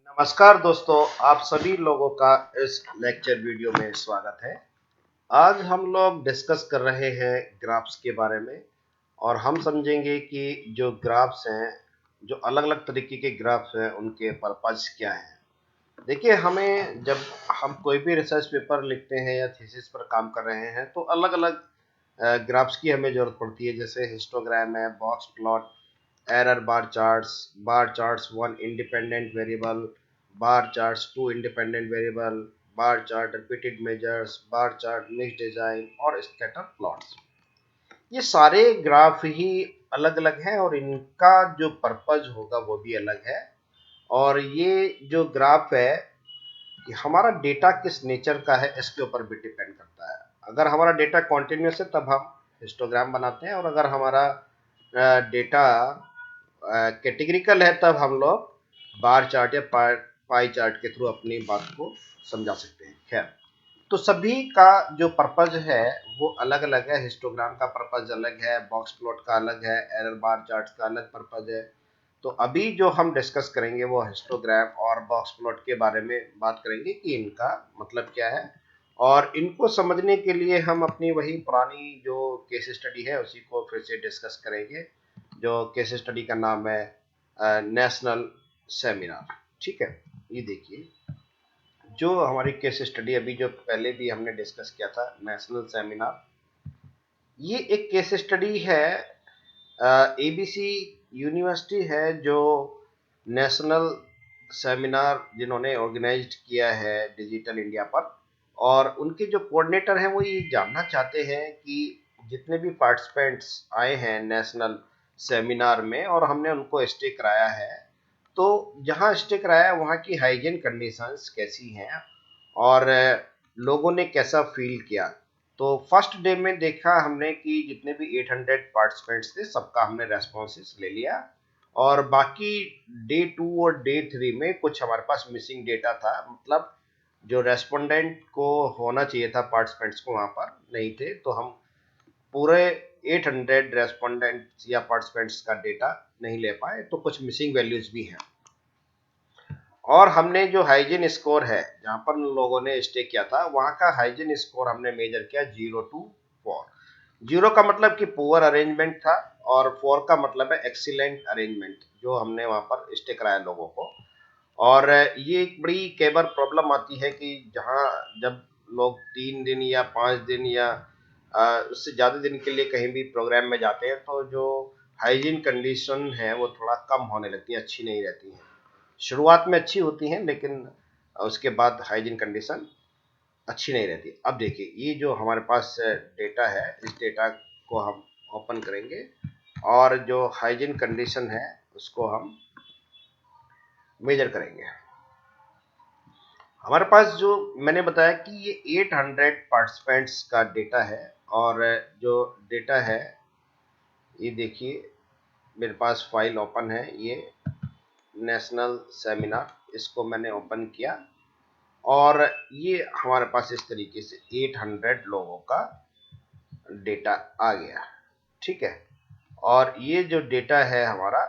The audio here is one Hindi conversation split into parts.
नमस्कार दोस्तों, आप सभी लोगों का इस लेक्चर वीडियो में स्वागत है। आज हम लोग डिस्कस कर रहे हैं ग्राफ्स के बारे में और हम समझेंगे कि जो ग्राफ्स हैं, जो अलग-अलग तरीके के ग्राफ्स हैं, उनके पर्पस क्या है। देखिए, हमें जब हम कोई भी रिसर्च पेपर लिखते हैं या थीसिस पर काम कर रहे हैं, तो अलग-अलग ग्राफ्स की हमें ज़रूरत पड़ती है। जैसे हिस्टोग्राम है, box plot, error bar charts one independent variable, bar charts two independent variable, bar chart repeated measures, bar chart mixed design और scatter plots। ये सारे ग्राफ ही अलग अलग हैं और इनका जो पर्पज होगा वो भी अलग है। और ये जो ग्राफ है कि हमारा डेटा किस नेचर का है इसके ऊपर भी डिपेंड करता है। अगर हमारा डेटा कॉन्टिन्यूस है तब हम हिस्टोग्राम बनाते हैं, और अगर हमारा डेटा कैटेगरिकल है तब हम लोग बार चार्ट या पाई चार्ट के थ्रू अपनी बात को समझा सकते हैं। खैर, तो सभी का जो पर्पज है वो अलग अलग है। हिस्टोग्राम का पर्पज अलग है, बॉक्स प्लॉट का अलग है, एरर बार चार्ट का अलग पर्पज है। तो अभी जो हम डिस्कस करेंगे वो हिस्टोग्राम और बॉक्स प्लॉट के बारे में बात करेंगे कि इनका मतलब क्या है। और इनको समझने के लिए हम अपनी वही पुरानी जो केस स्टडी है उसी को फिर से डिस्कस करेंगे, जो केस स्टडी का नाम है नेशनल सेमिनार। ठीक है, ये देखिए, जो हमारी केस स्टडी अभी जो पहले भी हमने डिस्कस किया था, नेशनल सेमिनार, ये एक केस स्टडी है। एबीसी यूनिवर्सिटी है जो नेशनल सेमिनार जिन्होंने ऑर्गेनाइज्ड किया है डिजिटल इंडिया पर। और उनके जो कोऑर्डिनेटर हैं वो ये जानना चाहते हैं कि जितने भी पार्टिसिपेंट्स आए हैं नेशनल सेमिनार में और हमने उनको स्टे कराया है, तो जहाँ स्टे कराया है वहाँ की हाइजीन कंडीशंस कैसी हैं और लोगों ने कैसा फील किया। तो फर्स्ट डे में देखा हमने कि जितने भी 800 पार्टिसिपेंट्स थे सबका हमने रेस्पॉन्सेस ले लिया। और बाकी डे 2 और डे 3 में कुछ हमारे पास मिसिंग डेटा था, मतलब जो रेस्पोंडेंट को होना चाहिए था पार्टिसिपेंट्स को वहाँ पर नहीं थे। तो हम पूरे 800 रेस्पोंडेंट्स या पार्टिसिपेंट्स का डेटा नहीं ले पाए, तो कुछ मिसिंग वैल्यूज भी हैं। और हमने जो हाइजीन स्कोर है जहाँ पर लोगों ने स्टे किया था वहाँ का हाइजीन स्कोर हमने मेजर किया 0 to 4। 0 का मतलब कि पुअर अरेंजमेंट था और 4 का मतलब है एक्सीलेंट अरेंजमेंट, जो हमने वहाँ पर स्टे कराया लोगों को। और ये एक बड़ी कई बार प्रॉब्लम आती है कि जहाँ जब लोग 3 दिन या 5 दिन या उससे ज़्यादा दिन के लिए कहीं भी प्रोग्राम में जाते हैं, तो जो हाइजीन कंडीशन है वो थोड़ा कम होने लगती है, अच्छी नहीं रहती है। शुरुआत में अच्छी होती हैं लेकिन उसके बाद हाइजीन कंडीशन अच्छी नहीं रहती। अब देखिए, ये जो हमारे पास डेटा है, इस डेटा को हम ओपन करेंगे और जो हाइजीन कंडीशन है उसको हम मेजर करेंगे। हमारे पास जो मैंने बताया कि ये 800 पार्टिसिपेंट्स का डेटा है। और जो डेटा है ये देखिए, मेरे पास फाइल ओपन है, ये नेशनल सेमिनार, इसको मैंने ओपन किया और ये हमारे पास इस तरीके से 800 लोगों का डेटा आ गया। ठीक है, और ये जो डेटा है हमारा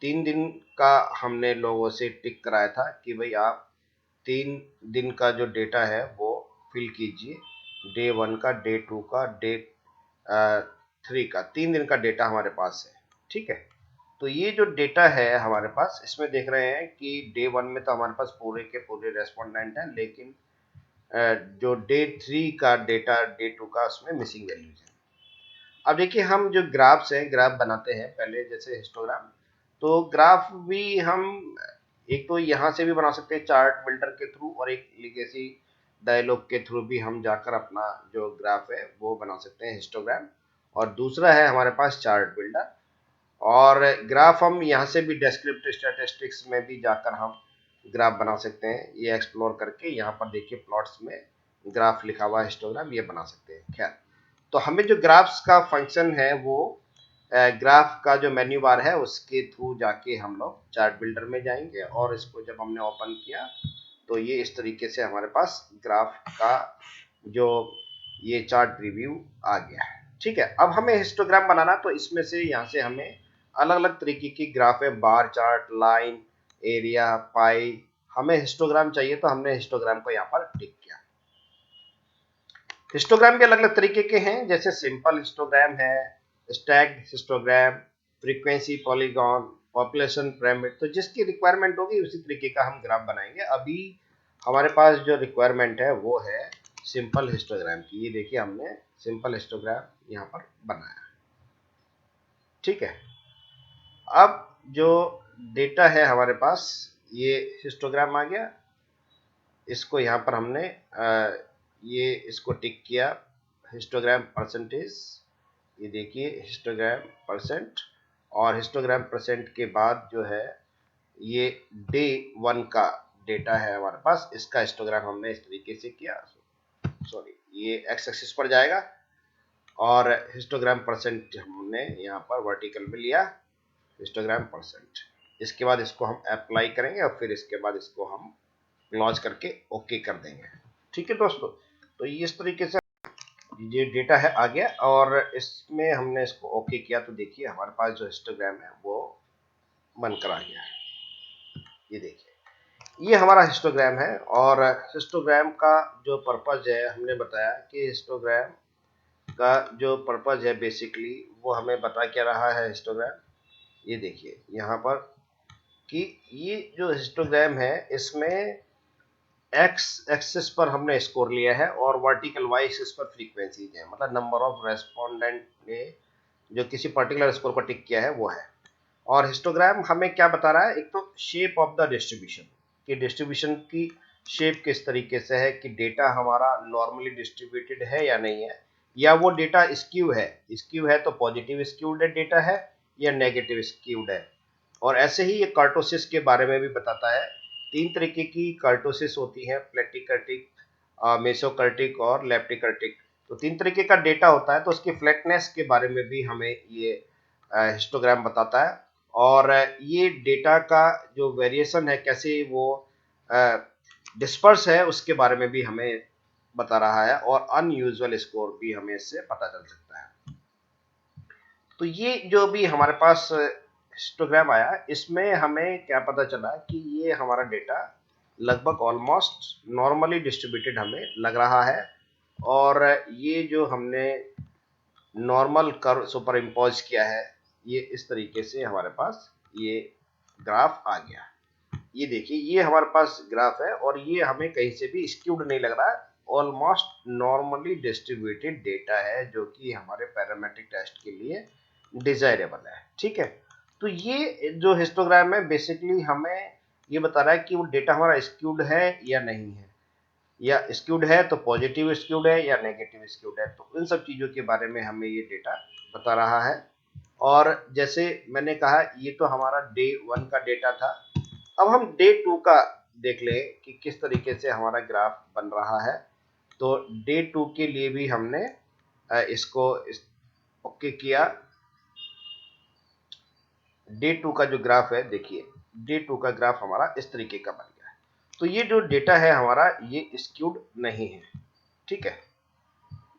3 दिन का हमने लोगों से टिक कराया था कि भाई आप 3 दिन का जो डेटा है वो फिल कीजिए। डे 1 का, डे 2 का, डे 3 का, 3 दिन का डेटा हमारे पास है। ठीक है, तो ये जो डेटा है हमारे पास, इसमें देख रहे हैं कि डे 1 में तो हमारे पास पूरे के पूरे रेस्पोंडेंट हैं, लेकिन जो डे 3 का डेटा, डे 2 का, उसमें मिसिंग वैल्यूज है। अब देखिए, हम जो ग्राफ्स हैं, ग्राफ बनाते हैं पहले जैसे हिस्टोग्राम, तो ग्राफ भी हम एक तो यहाँ से भी बना सकते हैं चार्ट बिल्डर के थ्रू, और एक लिगेसी डायलॉग के थ्रू भी हम जाकर अपना जो ग्राफ है वो बना सकते हैं हिस्टोग्राम। और दूसरा है हमारे पास चार्ट बिल्डर। और ग्राफ हम यहाँ से भी डेस्क्रिप्टिव स्टैटिस्टिक्स में भी जाकर हम ग्राफ बना सकते हैं। ये एक्सप्लोर करके यहाँ पर देखिए प्लॉट्स में ग्राफ लिखा हुआ हिस्टोग्राम, ये बना सकते हैं। खैर, तो हमें जो ग्राफ्स का फंक्शन है वो ग्राफ का जो मेन्यू बार है उसके थ्रू जाके हम लोग चार्ट बिल्डर में जाएंगे, और इसको जब हमने ओपन किया तो ये इस तरीके से हमारे पास ग्राफ का जो ये चार्ट रिव्यू आ गया है। ठीक है, अब हमें हिस्टोग्राम बनाना, तो इसमें से यहाँ से हमें अलग अलग तरीके की ग्राफ है, बार चार्ट, लाइन, एरिया, पाई, हमें हिस्टोग्राम चाहिए तो हमने हिस्टोग्राम को यहाँ पर टिक किया। हिस्टोग्राम भी अलग अलग तरीके के हैं, जैसे सिंपल हिस्टोग्राम है, stacked histogram, frequency polygon, population pyramid. तो जिसकी रिक्वायरमेंट होगी उसी तरीके का हम ग्राफ बनाएंगे। अभी हमारे पास जो रिक्वायरमेंट है वो है सिंपल हिस्टोग्राम की। ये देखिए हमने सिंपल हिस्टोग्राम यहाँ पर बनाया, ठीक है। अब जो डेटा है हमारे पास, ये हिस्टोग्राम आ गया। इसको यहाँ पर हमने ये इसको टिक किया, हिस्टोग्राम परसेंटेज। ये देखिए हिस्टोग्राम परसेंट, और हिस्टोग्राम परसेंट के बाद जो है ये डे 1 का डेटा है हमारे पास, इसका हिस्टोग्राम हमने इस तरीके से किया। सॉरी, ये एक्स एक्सिस पर जाएगा और हिस्टोग्राम परसेंट हमने यहाँ पर वर्टिकल में लिया, हिस्टोग्राम परसेंट। इसके बाद इसको हम अप्लाई करेंगे और फिर इसके बाद इसको हम क्लोज करके ओके कर देंगे, ठीक है दोस्तों। तो इस तरीके से ये डेटा है आ गया और इसमें हमने इसको ओके किया, तो देखिए हमारे पास जो हिस्टोग्राम है वो बनकर आ गया है। ये देखिए ये हमारा हिस्टोग्राम है, और हिस्टोग्राम का जो पर्पज है हमने बताया कि हिस्टोग्राम का जो पर्पज है बेसिकली वो हमें बता क्या रहा है हिस्टोग्राम। ये देखिए यहाँ पर कि ये जो हिस्टोग्राम है इसमें एक्स एक्सिस पर हमने स्कोर लिया है और वर्टिकल वाई एक्सिस पर फ्रीक्वेंसीज है, मतलब नंबर ऑफ रेस्पोंडेंट ने जो किसी पर्टिकुलर स्कोर पर टिक किया है वो है। और हिस्टोग्राम हमें क्या बता रहा है, एक तो शेप ऑफ द डिस्ट्रीब्यूशन, कि डिस्ट्रीब्यूशन की शेप किस तरीके से है, कि डेटा हमारा नॉर्मली डिस्ट्रीब्यूटेड है या नहीं है, या वो डेटा स्क्यू है। स्क्यू है तो पॉजिटिव स्क्यूड डेटा है या नेगेटिव स्क्यूड है। और ऐसे ही ये कर्टोसिस के बारे में भी बताता है। 3 तरीके की कर्टोसिस होती है, प्लेटिकर्टिक, मेसोकर्टिक और लेप्टिकर्टिक। तो 3 तरीके का डेटा होता है, तो उसकी फ्लैटनेस के बारे में भी हमें ये हिस्टोग्राम बताता है। और ये डेटा का जो वेरिएशन है, कैसे वो डिस्पर्स है, उसके बारे में भी हमें बता रहा है। और अनयूजुअल स्कोर भी हमें इससे पता चल सकता है। तो ये जो भी हमारे पास हिस्टोग्राम आया, इसमें हमें क्या पता चला कि ये हमारा डेटा लगभग ऑलमोस्ट नॉर्मली डिस्ट्रीब्यूटेड हमें लग रहा है। और ये जो हमने नॉर्मल कर्व सुपर इम्पोज किया है, ये इस तरीके से हमारे पास ये ग्राफ आ गया। ये देखिए ये हमारे पास ग्राफ है और ये हमें कहीं से भी स्क्यूड नहीं लग रहा है, ऑलमोस्ट नॉर्मली डिस्ट्रीब्यूटेड डेटा है जो कि हमारे पैरामेट्रिक टेस्ट के लिए डिजायरेबल है, ठीक है। तो ये जो हिस्टोग्राम है बेसिकली हमें ये बता रहा है कि वो डेटा हमारा स्क्यूड है या नहीं है, या स्क्यूड है तो पॉजिटिव स्क्यूड है या नेगेटिव स्क्यूड है। तो इन सब चीज़ों के बारे में हमें ये डेटा बता रहा है। और जैसे मैंने कहा ये तो हमारा डे 1 का डेटा था। अब हम डे 2 का देख लें कि किस तरीके से हमारा ग्राफ बन रहा है। तो डे 2 के लिए भी हमने इसको ओके किया। डे 2 का जो ग्राफ है देखिए, डे 2 का ग्राफ हमारा इस तरीके का बन गया है। तो ये जो डेटा है हमारा ये स्क्यूड नहीं है, ठीक है।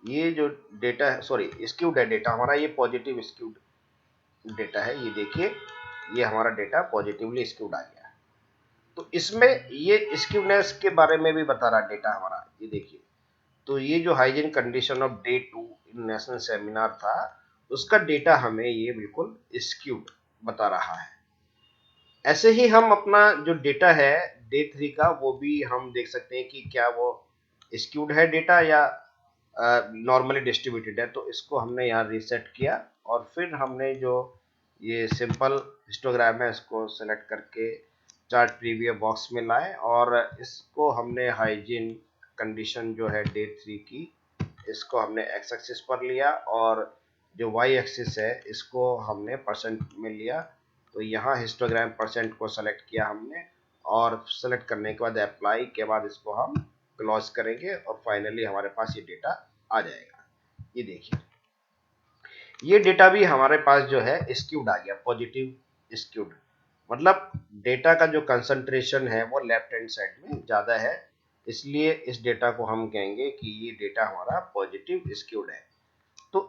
ये जो डेटा है, सॉरी स्क्यूड है डेटा हमारा, ये पॉजिटिव स्क्यूड डेटा है। ये देखिए ये हमारा डेटा पॉजिटिवली स्क्यूड आ गया है। तो इसमें ये स्क्यूनेस के बारे में भी बता रहा डेटा हमारा। ये देखिए, तो ये जो hygiene condition of day 2 national seminar था, उसका डेटा हमें ये बिल्कुल स्क्यूड बता रहा है। ऐसे ही हम अपना जो डेटा है डे 3 का, वो भी हम देख सकते हैं कि क्या वो स्क्यूड है डेटा या नॉर्मली डिस्ट्रीब्यूटेड है। तो इसको हमने यहाँ रीसेट किया और फिर हमने जो ये सिंपल हिस्टोग्राम है इसको सेलेक्ट करके चार्ट प्रीव्यू बॉक्स में लाए और इसको हमने हाइजीन कंडीशन जो है डे 3 की, इसको हमने एक्स एक्सिस पर लिया और जो वाई एक्सिस है इसको हमने परसेंट में लिया। तो यहाँ हिस्टोग्राम परसेंट को सेलेक्ट किया हमने और सेलेक्ट करने के बाद अप्लाई के बाद इसको हम क्लोज करेंगे और फाइनली हमारे पास ये डेटा आ जाएगा। ये देखिए ये डेटा भी हमारे पास जो है स्क्यूड आ गया, पॉजिटिव स्क्यूड, मतलब डेटा का जो कंसंट्रेशन है वो लेफ्ट हैंड साइड में ज्यादा है, इसलिए इस डेटा को हम कहेंगे कि ये डेटा हमारा पॉजिटिव स्क्यूड है। तो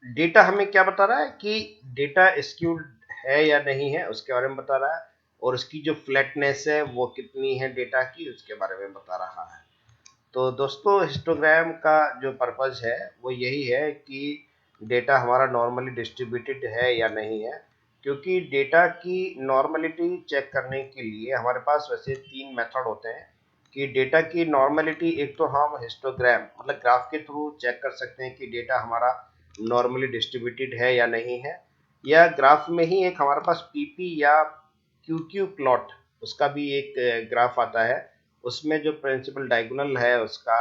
डेटा हमें क्या बता रहा है कि डेटा स्क्यूड है या नहीं है उसके बारे में बता रहा है। और उसकी जो फ्लैटनेस है वो कितनी है डेटा की, उसके बारे में बता रहा है। तो दोस्तों हिस्टोग्राम का जो पर्पज़ है वो यही है कि डेटा हमारा नॉर्मली डिस्ट्रीब्यूटेड है या नहीं है, क्योंकि डेटा की नॉर्मलिटी चेक करने के लिए हमारे पास वैसे 3 मेथड होते हैं कि डेटा की नॉर्मलिटी, एक तो हम हिस्टोग्राम मतलब ग्राफ के थ्रू चेक कर सकते हैं कि डेटा हमारा नॉर्मली डिस्ट्रीब्यूटेड है या नहीं है, या ग्राफ में ही एक हमारे पास पीपी या क्यूक्यू प्लॉट, उसका भी एक ग्राफ आता है, उसमें जो प्रिंसिपल डायगोनल है उसका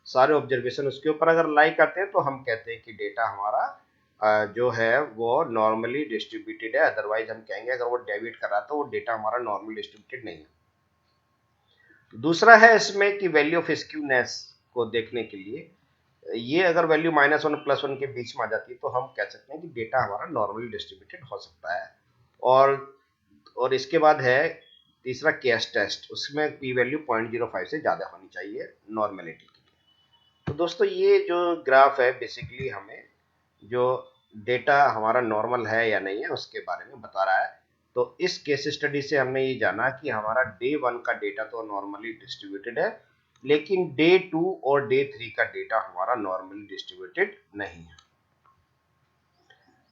सारे ऑब्जर्वेशन उसके ऊपर अगर लाई करते हैं तो हम कहते हैं कि डेटा हमारा जो है वो नॉर्मली डिस्ट्रीब्यूटेड है। अदरवाइज हम कहेंगे अगर वो डेविएट कर रहा है तो वो डेटा हमारा नॉर्मली डिस्ट्रीब्यूटेड नहीं है। दूसरा है इसमें कि वैल्यू ऑफ स्क्यूनेस को देखने के लिए, ये अगर वैल्यू -1 +1 के बीच में आ जाती है तो हम कह सकते हैं कि डेटा हमारा नॉर्मली डिस्ट्रीब्यूटेड हो सकता है। और इसके बाद है तीसरा केस टेस्ट, उसमें पी वैल्यू 0.05 से ज़्यादा होनी चाहिए नॉर्मेलिटी के लिए। तो दोस्तों ये जो ग्राफ है बेसिकली हमें जो डेटा हमारा नॉर्मल है या नहीं है उसके बारे में बता रहा है। तो इस केस स्टडी से हमने ये जाना कि हमारा डे 1 का डेटा तो नॉर्मली डिस्ट्रीब्यूटेड है, लेकिन डे 2 और डे 3 का डेटा हमारा नॉर्मली डिस्ट्रीब्यूटेड नहीं है।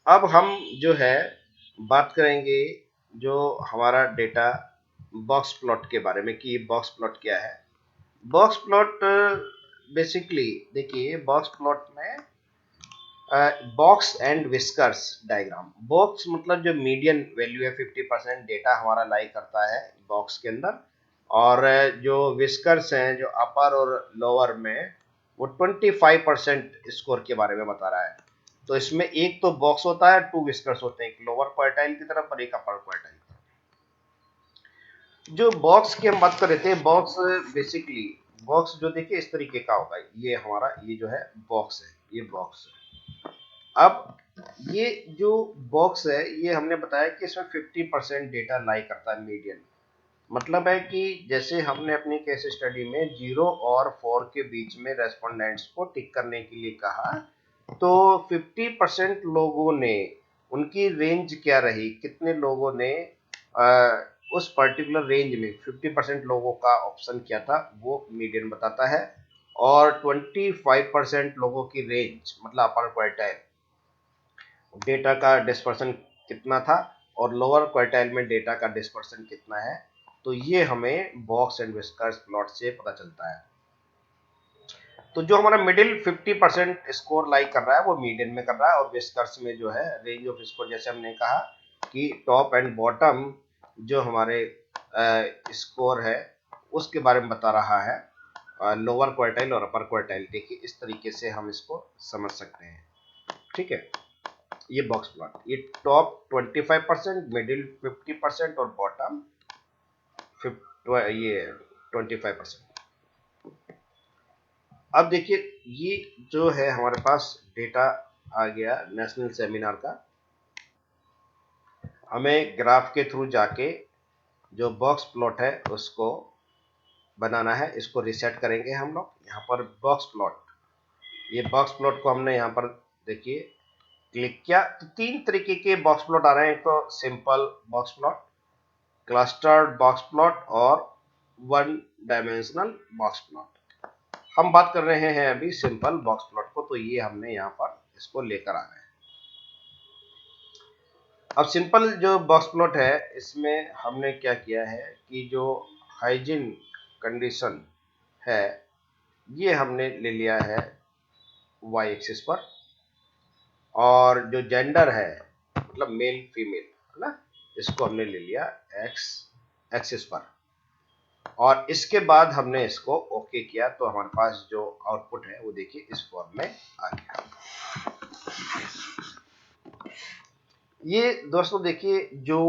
अब हम जो है बात करेंगे जो हमारा डेटा बॉक्स प्लॉट के बारे में कि बॉक्स प्लॉट क्या है। बॉक्स प्लॉट बेसिकली देखिए, बॉक्स प्लॉट में box and whiskers diagram, box मतलब जो मीडियन वैल्यू है 50% डेटा हमारा लाई करता है बॉक्स के अंदर, और जो विस्कर्स हैं जो अपर और लोअर में वो 25% स्कोर के बारे में बता रहा है। तो इसमें एक तो बॉक्स होता है, 2 विस्कर्स होते हैं, एक लोअर क्वार्टाइल की तरफ और एक अपर क्वार्टाइल की तरफ। जो बॉक्स की हम बात कर रहे थे, बॉक्स बेसिकली बॉक्स जो देखिए इस तरीके का होगा, ये हमारा ये जो है बॉक्स है, ये बॉक्स है। अब ये जो बॉक्स है ये हमने बताया कि इसमें 50% डेटा लाई करता है मीडियन, मतलब है कि जैसे हमने अपनी केस स्टडी में 0 और 4 के बीच में रेस्पोंडेंट्स को टिक करने के लिए कहा, तो 50% लोगों ने उनकी रेंज क्या रही, कितने लोगों ने उस पर्टिकुलर रेंज में 50% लोगों का ऑप्शन क्या था वो मीडियन बताता है, और 25% लोगों की रेंज मतलब अपर क्वार्टाइल डेटा का डिस्पर्सन कितना था और लोअर क्वार्टाइल में डेटा का डिस्पर्सन कितना है, तो ये हमें बॉक्स एंड विस्कर्स प्लॉट से पता चलता है। तो जो हमारा मिडिल 50% स्कोर लाइक कर रहा है वो मीडियन में कर रहा है, और विस्कर्स में जो है रेंज ऑफ स्कोर, जैसे हमने कहा कि टॉप एंड बॉटम जो हमारे स्कोर है उसके बारे में बता रहा है, लोअर क्वार्टाइल और अपर क्वार्टाइल। देखिए इस तरीके से हम इसको समझ सकते हैं, ठीक है। ये बॉक्स प्लॉट, ये टॉप 25%, मिडिल 50% और बॉटम ये 25%। अब देखिए ये जो है हमारे पास डेटा आ गया नेशनल सेमिनार का। हमें ग्राफ के थ्रू जाके जो बॉक्स प्लॉट है उसको बनाना है, इसको रिसेट करेंगे हम लोग यहाँ पर बॉक्स प्लॉट। ये बॉक्स प्लॉट को हमने यहाँ पर देखिए क्लिक किया तो 3 तरीके के बॉक्स प्लॉट आ रहे हैं, एक तो simple box plot, clustered box plot और 1 डायमेंशनल बॉक्स प्लॉट। हम बात कर रहे हैं अभी सिंपल बॉक्स प्लॉट को, तो ये हमने यहाँ पर इसको लेकर आ गए। अब सिंपल जो बॉक्स प्लॉट है इसमें हमने क्या किया है कि जो हाइजीन कंडीशन है ये हमने ले लिया है वाई एक्सिस पर, और जो जेंडर है मतलब मेल फीमेल है ना, इसको हमने ले लिया एक्स एक्सिस पर, और इसके बाद हमने इसको ओके किया तो हमारे पास जो आउटपुट है वो देखिए इस फॉर्म में आ गया। ये दोस्तों देखिए जो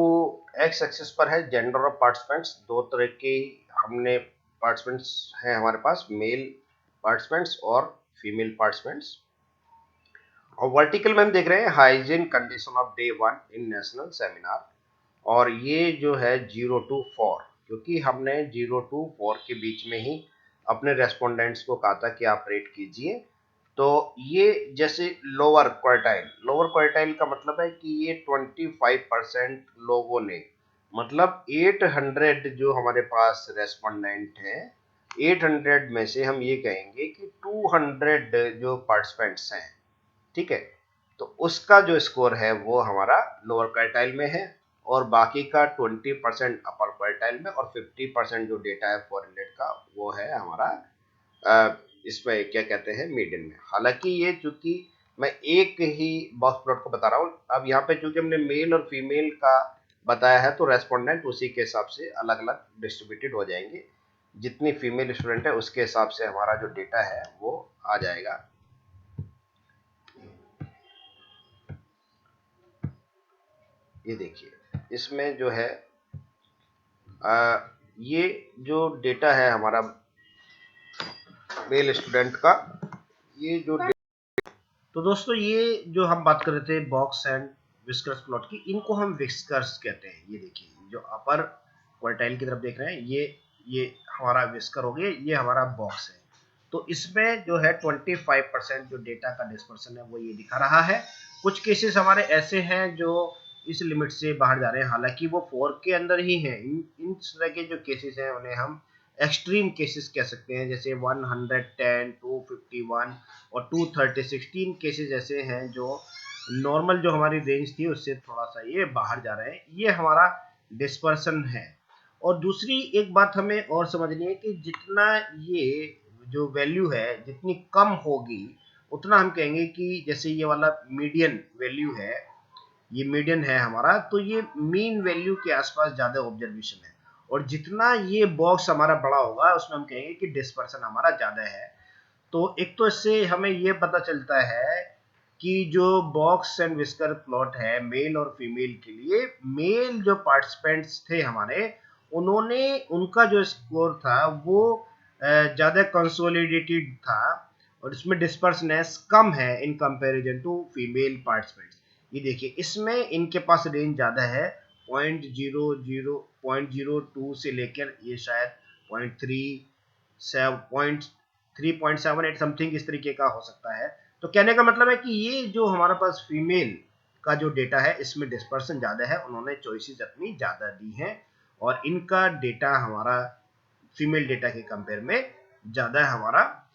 एक्स एक्सिस पर है जेंडर ऑफ पार्टिसिपेंट्स, दो तरह के हमने पार्टिसिपेंट्स हैं हमारे पास, मेल पार्टिसिपेंट्स और फीमेल पार्टिसिपेंट्स, और वर्टिकल में हम देख रहे हैं hygiene condition of day 1 in national seminar, और ये जो है 0 to 4, क्योंकि हमने 0 to 4 के बीच में ही अपने रेस्पोंडेंट्स को कहा था कि आप रेट कीजिए। तो ये जैसे लोअर क्वार्टाइल का मतलब है कि ये 25% लोगों ने मतलब 800 जो हमारे पास रेस्पोंडेंट हैं, 800 में से हम ये कहेंगे कि 200 जो पार्टिसिपेंट्स हैं, ठीक है, तो उसका जो स्कोर है वो हमारा लोअर क्वार्टाइल में है, और बाकी का 20% अपर क्वार्टाइल में, और 50% जो डेटा है 400 का वो है हमारा इसमें क्या कहते हैं, मीडियन में। हालांकि ये चूंकि मैं एक ही बॉक्स प्लॉट को बता रहा हूँ, अब यहाँ पे चूंकि हमने मेल और फीमेल का बताया है तो रेस्पोंडेंट उसी के हिसाब से अलग अलग डिस्ट्रीब्यूटेड हो जाएंगे। जितनी फीमेल स्टूडेंट है उसके हिसाब से हमारा जो डेटा है वो आ जाएगा। ये देखिए इसमें जो है ये जो डेटा है हमारा मेल स्टूडेंट का, ये जो तो दोस्तों ये जो हम बात कर रहे थे बॉक्स एंड विस्कर्स प्लॉट की, इनको हम विस्कर्स कहते हैं। ये देखिए जो अपर क्वार्टाइल की तरफ देख रहे हैं, ये हमारा विस्कर हो गया, ये हमारा बॉक्स है। तो इसमें जो है 25% जो डेटा का डिस्पर्सन है वो ये दिखा रहा है। कुछ केसेस हमारे ऐसे हैं जो इस लिमिट से बाहर जा रहे हैं, हालांकि वो 4 के अंदर ही हैं। इन तरह के जो केसेस हैं उन्हें हम एक्सट्रीम केसेस कह सकते हैं, जैसे 110, 251 और 230, 16 केसेस ऐसे हैं जो नॉर्मल जो हमारी रेंज थी उससे थोड़ा सा ये बाहर जा रहे हैं। ये हमारा डिस्पर्सन है। और दूसरी एक बात हमें और समझनी है कि जितना ये जो वैल्यू है जितनी कम होगी उतना हम कहेंगे कि जैसे ये वाला मीडियन वैल्यू है, ये मीडियन है हमारा, तो ये मीन वैल्यू के आसपास ज्यादा ऑब्जर्वेशन है। और जितना ये बॉक्स हमारा बड़ा होगा उसमें हम कहेंगे कि डिस्पर्सन हमारा ज्यादा है। तो एक तो इससे हमें ये पता चलता है कि जो बॉक्स एंड विस्कर प्लॉट है मेल और फीमेल के लिए, मेल जो पार्टिसिपेंट्स थे हमारे, उन्होंने उनका जो स्कोर था वो ज्यादा कंसोलिडेटेड था, और इसमें डिस्पर्सनेस कम है in comparison to female participants. ये देखिए इसमें इनके पास रेंज ज्यादा है, 0.02 से लेकर ये शायद 3.78 समथिंग इस तरीके का हो सकता है। तो कहने का मतलब है कि ये जो हमारे पास फीमेल का जो डेटा है इसमें डिस्पर्सन ज्यादा है, उन्होंने चॉइसेस अपनी ज्यादा दी हैं, और इनका डेटा हमारा फीमेल डेटा के कंपेयर में ज्यादा हमारा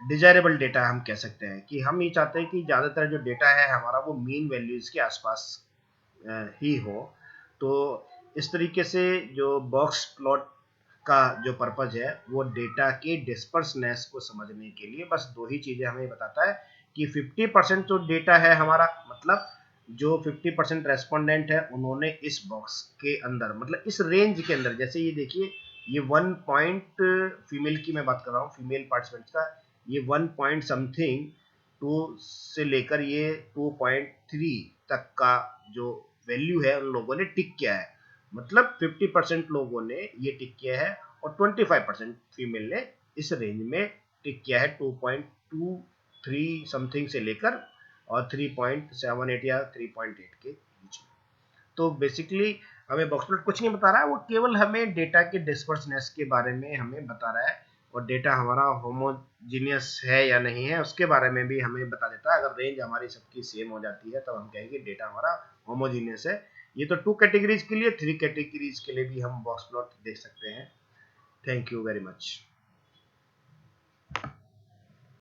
डिजायरेबल डेटा हम कह सकते हैं। कि हम ये चाहते हैं कि ज्यादातर जो डेटा है हमारा वो मीन वैल्यूज के आसपास ही हो। तो इस तरीके से जो बॉक्स प्लॉट का जो पर्पज है वो डेटा के डिस्पर्सनेस को समझने के लिए बस दो ही चीजें हमें बताता है कि 50% जो डेटा है हमारा, मतलब जो 50% रेस्पोंडेंट है उन्होंने इस बॉक्स के अंदर, मतलब इस रेंज के अंदर, जैसे ये देखिए ये 1 पॉइंट फीमेल की मैं बात कर रहा हूँ, फीमेल पार्टिसिपेंट्स का, ये 1 पॉइंट समथिंग 2 से लेकर ये 2.3 तक का जो वैल्यू है उन लोगों ने टिक किया है। मतलब 50% लोगों ने ये टिक किया है, और 25% फीमेल ने इस रेंज में टिक किया है, 2.23 समथिंग से लेकर और 3.78 या 3.8 के बीच में। तो बेसिकली हमें बॉक्स प्लॉट कुछ नहीं बता रहा है, वो केवल हमें डेटा के डिस्पर्सनेस के बारे में हमें बता रहा है, और डेटा हमारा होमोजीनियस है या नहीं है उसके बारे में भी हमें बता देता है। अगर रेंज हमारी सबकी सेम हो जाती है तब हम कहेंगे डेटा हमारा होमोजीनियस है। ये तो 2 कैटेगरीज के लिए, 3 कैटेगरीज के लिए भी हम बॉक्स प्लॉट देख सकते हैं। Thank you very much.